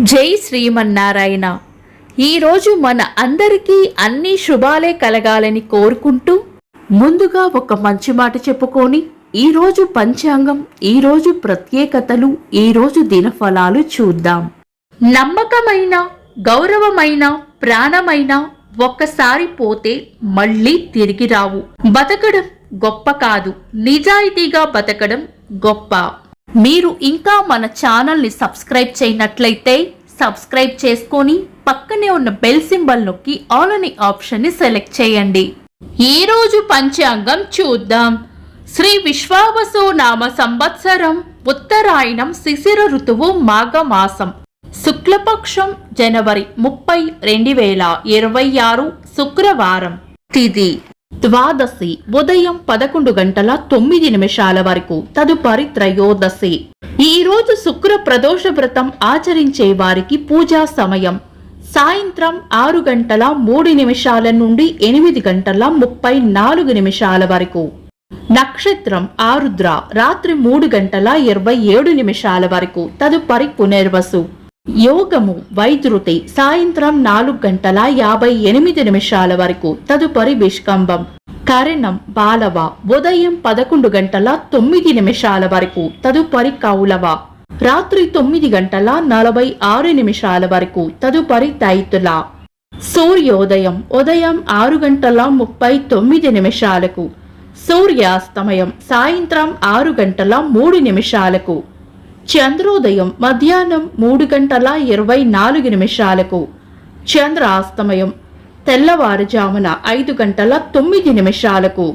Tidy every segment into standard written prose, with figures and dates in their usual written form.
జై శ్రీమన్నారాయణ. ఈరోజు మన అందరికీ అన్ని శుభాలే కలగాలని కోరుకుంటూ ముందుగా ఒక మంచి మాట చెప్పుకొని ఈరోజు పంచాంగం, ఈరోజు ప్రత్యేకతలు, ఈరోజు దినఫలాలు చూద్దాం. నమ్మకమైన, గౌరవమైన, ప్రాణమైన ఒక్కసారి పోతే మళ్ళీ తిరిగి రావు. బతకడం గొప్ప కాదు, నిజాయితీగా బతకడం గొప్ప. మీరు ఇంకా మన ఛానల్ని సబ్స్క్రైబ్ చేయనట్లయితే సబ్స్క్రైబ్ చేసుకొని పక్కనే ఉన్న బెల్ సింబల్ నొక్కి ఆల్ అనే ఆప్షన్ని సెలెక్ట్ చేయండి. ఈ రోజు పంచాంగం చూద్దాం. శ్రీ విశ్వావసు నామ సంవత్సరం, ఉత్తరాయణం, శిశిర ఋతువు, మాఘమాసం, శుక్లపక్షం, జనవరి 30, 2026, శుక్రవారం. తిథి ద్వాదశి, ఉదయం 11:09 వరకు, తదుపరి త్రయోదశి. ఈ రోజు శుక్ర ప్రదోష వ్రతం ఆచరించే వారికి పూజా సమయం సాయంత్రం 6:03 నుండి 8:34 వరకు. నక్షత్రం ఆరుద్ర, రాత్రి 3:27 వరకు, తదుపరి పునర్వసు. యోగము వైద్యుతి, సాయంత్రం 4:58 వరకు, తదుపరి విష్కంభం. కరణం బాలవ, ఉదయం 11:09 వరకు, తదుపరి కౌలవ. రాత్రి 9:46 వరకు, తదుపరి తైతుల. సూర్యోదయం ఉదయం 6:39, సూర్యాస్తమయం సాయంత్రం 6:03. చంద్రోదయం మధ్యాహ్నం 3:24, చంద్రాస్తమయం తెల్లవారుజామున 5:09.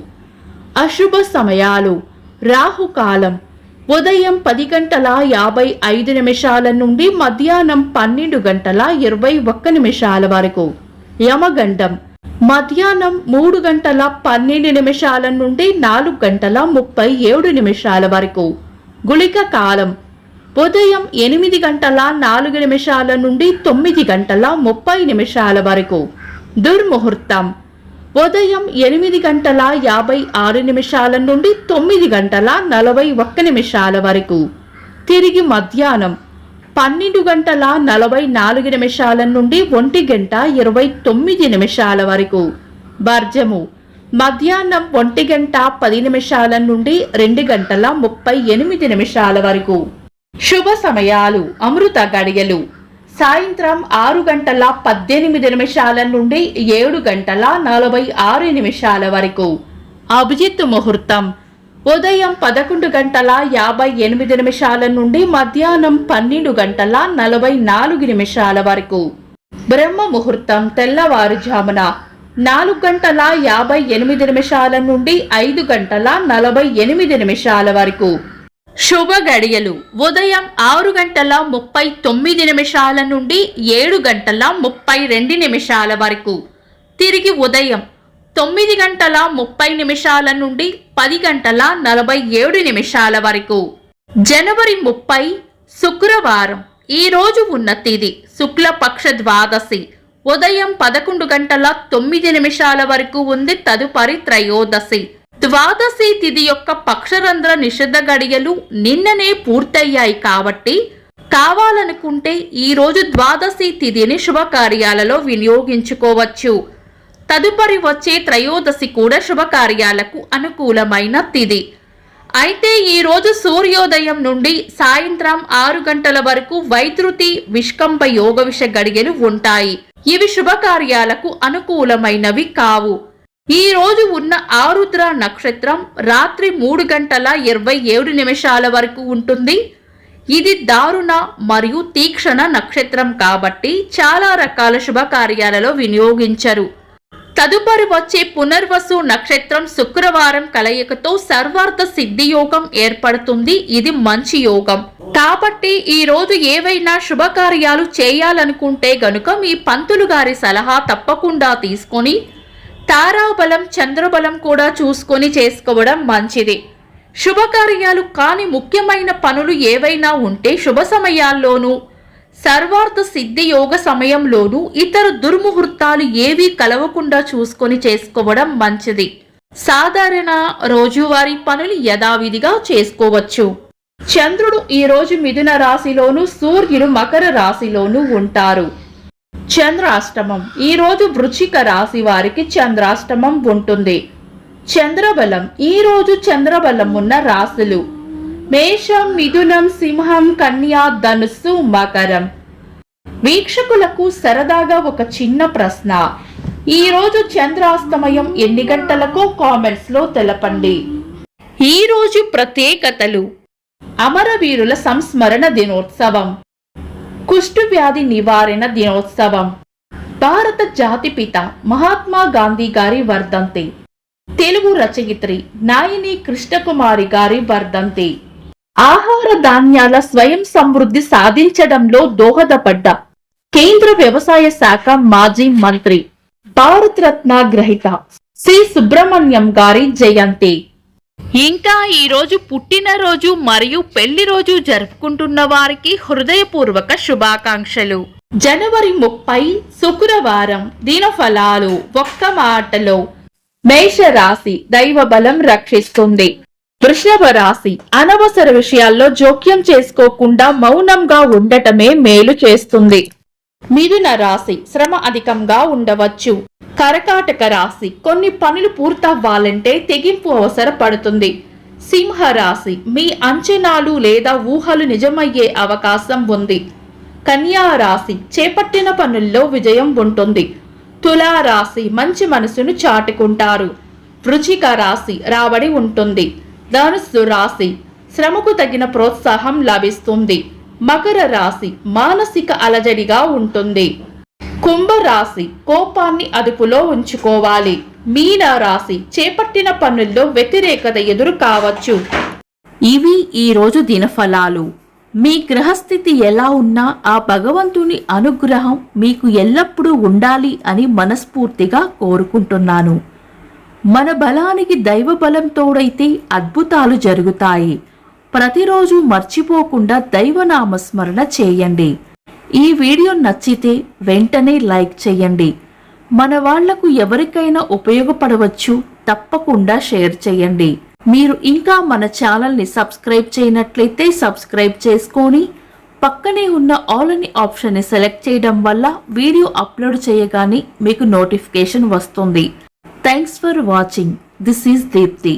అశుభ సమయాలు రాహుకాలం ఉదయం 10:55 నుండి మధ్యాహ్నం 12:21 వరకు. యమగండం మధ్యాహ్నం 3:12 నుండి 4:37 వరకు. గుళిక కాలం ఉదయం 8:04 నుండి 9:30 వరకు. దుర్ముహూర్తం ఉదయం 8:56 నుండి 9:41 వరకు. తిరిగి మధ్యాహ్నం 12:44 నుండి 1:29 వరకు. వర్జము మధ్యాహ్నం 1:10 నుండి 2:38 వరకు. శుభ సమయాలు అమృత గడియలు సాయంత్రం 6:18 నుండి 7:46 వరకు. అభిజిత్ ముహూర్తం ఉదయం 11:58 నుండి మధ్యాహ్నం 12:44 వరకు. బ్రహ్మ ముహూర్తం తెల్లవారుజామున 4:58 నుండి 5:48 వరకు. శుభ గడియలు ఉదయం 6:39 నుండి 7:32 వరకు. తిరిగి ఉదయం 9:30 నుండి 10:47 వరకు. జనవరి 30, శుక్రవారం. ఈ రోజు ఉన్న తిథి శుక్లపక్ష ద్వాదశి, ఉదయం 11:09 వరకు ఉంది, తదుపరి త్రయోదశి. ద్వాదశి తిథి యొక్క పక్షరంధ్ర నిషిద్ధ గడియలు నిన్ననే పూర్తయ్యాయి కాబట్టి కావాలనుకుంటే ఈ రోజు ద్వాదశి తిథిని శుభకార్యాలలో వినియోగించుకోవచ్చు. తదుపరి వచ్చే త్రయోదశి కూడా శుభకార్యాలకు అనుకూలమైన తిథి. అయితే ఈ రోజు సూర్యోదయం నుండి సాయంత్రం 6 గంటల వరకు వైద్యుతి, విష్కంభ యోగ విష గడియలు ఉంటాయి. ఇవి శుభకార్యాలకు అనుకూలమైనవి కావు. ఈ రోజు ఉన్న ఆరుద్ర నక్షత్రం రాత్రి 3:27 వరకు ఉంటుంది. ఇది దారుణ మరియు తీక్షణ నక్షత్రం కాబట్టి చాలా రకాల శుభకార్యాలలో వినియోగించరు. తదుపరి వచ్చే పునర్వసు నక్షత్రం శుక్రవారం కలయికతో సర్వార్థ సిద్ధి యోగం ఏర్పడుతుంది. ఇది మంచి యోగం కాబట్టి ఈ రోజు ఏవైనా శుభకార్యాలు చేయాలనుకుంటే గనుక మీ పంతులు గారి సలహా తప్పకుండా తీసుకొని తారాబలం, చంద్రబలం కూడా చూసుకొని చేసుకోవడం మంచిది. శుభకార్యాలు కాని ముఖ్యమైన పనులు ఏవైనా ఉంటే శుభ సమయాల్లోనూ, సర్వార్థ సిద్ధి యోగ సమయంలోనూ ఇతర దుర్ముహూర్తాలు ఏవీ కలవకుండా చూసుకొని చేసుకోవడం మంచిది. సాధారణ రోజువారీ పనులు యథావిధిగా చేసుకోవచ్చు. చంద్రుడు ఈ రోజు మిథున రాశిలోను, సూర్యుడు మకర రాశిలోను ఉంటారు. చంద్రాష్టమం ఈ రోజు వృశ్చిక రాశి వారికి చంద్రాష్టమం ఉంటుంది. చంద్రబలం ఈ రోజు చంద్రబలం ఉన్న రాశులు మేషం, మిథునం, సింహం, కన్యా, ధనుస్సు, మకరం. వీక్షకులకు సరదాగా ఒక చిన్న ప్రశ్న. ఈ రోజు చంద్రాస్తమయం ఎన్ని గంటలకు కామెంట్స్ లో తెలపండి. ఈ రోజు ప్రత్యేకతలు: అమరవీరుల సంస్మరణ దినోత్సవం, కుష్టు వ్యాధి నివారణ దినోత్సవం, భారత జాతిపిత మహాత్మా గాంధీ గారి వర్ధంతి, తెలుగు రచయిత్రి నాయిని కృష్ణకుమారి గారి వర్ధంతి, ఆహార ధాన్యాల స్వయం సమృద్ధి సాధించడంలో దోహదపడ్డ కేంద్ర వ్యవసాయ శాఖ మాజీ మంత్రి, భారత రత్న గ్రహీత సి సుబ్రహ్మణ్యం గారి జయంతి. ఇంకా ఈ రోజు పుట్టినరోజు మరియు పెళ్లి రోజు జరుపుకుంటున్న వారికి హృదయపూర్వక శుభాకాంక్షలు. జనవరి 30 శుక్రవారం. దినఫలాలు. ఒక్క మాటలో మేషరాశి దైవ బలం రక్షిస్తుంది. వృషభ రాశి అనవసర విషయాల్లో జోక్యం చేసుకోకుండా మౌనంగా ఉండటమే మేలు చేస్తుంది. మిథున రాశి శ్రమ అధికంగా ఉండవచ్చు. కర్కాటక రాశి కొన్ని పనులు పూర్తవ్వాలంటే తెగింపు అవసరపడుతుంది. సింహ రాశి మీ అంచనాలు లేదా ఊహలు నిజమయ్యే అవకాశం ఉంది. కన్యా రాశి చేపట్టిన పనుల్లో విజయం ఉంటుంది. తులా రాశి మంచి మనసును చాటుకుంటారు. వృశ్చిక రాశి రాబడి ఉంటుంది. ధనుస్సు రాశి శ్రమకు తగిన ప్రోత్సాహం లభిస్తుంది. మకర రాశి మానసిక అలజడిగా ఉంటుంది. కుంభరాశి కోపాన్ని అదుపులో ఉంచుకోవాలి. మీన రాశి చేపట్టిన పనుల్లో వ్యతిరేకత ఎదురు కావచ్చు. ఇవి ఈ రోజు దినఫలాలు. మీ గ్రహస్థితి ఎలా ఉన్నా ఆ భగవంతుని అనుగ్రహం మీకు ఎల్లప్పుడూ ఉండాలి అని మనస్ఫూర్తిగా కోరుకుంటున్నాను. మన బలానికి దైవ బలం తోడైతే అద్భుతాలు జరుగుతాయి. ప్రతిరోజు మర్చిపోకుండా దైవనామస్మరణ చేయండి. ఈ వీడియో నచ్చితే వెంటనే లైక్ చేయండి. మన వాళ్లకు ఎవరికైనా ఉపయోగపడవచ్చు. తప్పకుండా షేర్ చేయండి. మీరు ఇంకా మన ఛానల్ని సబ్స్క్రైబ్ చేయనట్లయితే సబ్స్క్రైబ్ చేసుకొని పక్కనే ఉన్న ఆల్ అని ఆప్షన్ని సెలెక్ట్ చేయడం వల్ల వీడియో అప్లోడ్ చేయగానే మీకు నోటిఫికేషన్ వస్తుంది. Thanks for watching. This is Deepti.